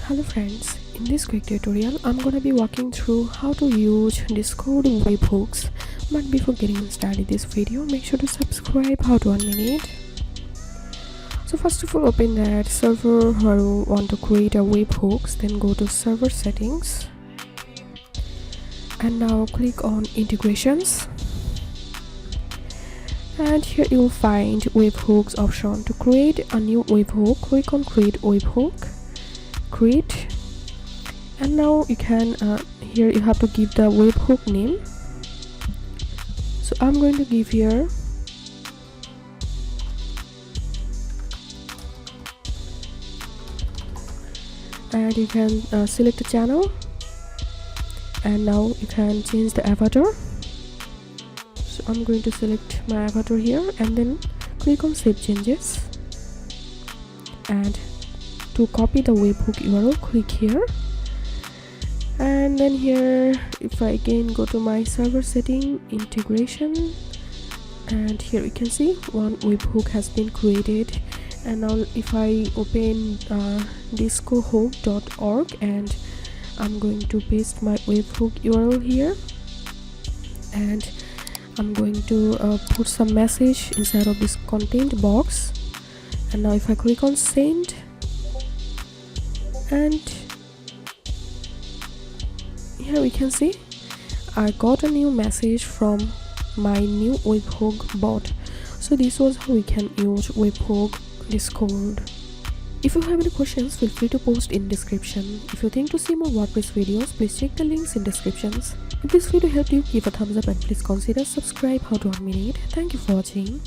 Hello friends, in this quick tutorial I'm gonna be walking through how to use Discord webhooks. But before getting started this video, make sure to subscribe. How to 1 minute. So first of all, open that server where you want to create a webhooks, then go to server settings and now click on integrations, and here you will find webhooks option. To create a new webhook, click on Create Webhook, create, and now you can here you have to give the webhook name. So I'm going to give here and you can select the channel, and now you can change the avatar. So I'm going to select my avatar here and then click on save changes, and to copy the webhook URL, click here, and then here if I again go to my server setting, integration, and here you can see one webhook has been created. And now if I open discohook.org and I'm going to paste my webhook URL here, and I'm going to put some message inside of this content box, and now if I click on send, and here we can see I got a new message from my new webhook bot. So this was how we can use webhook Discord. If you have any questions, feel free to post in description. If you think to see more WordPress videos, please check the links in descriptions. If this video helped you, give a thumbs up and please consider subscribe. How to 1 minute. Thank you for watching.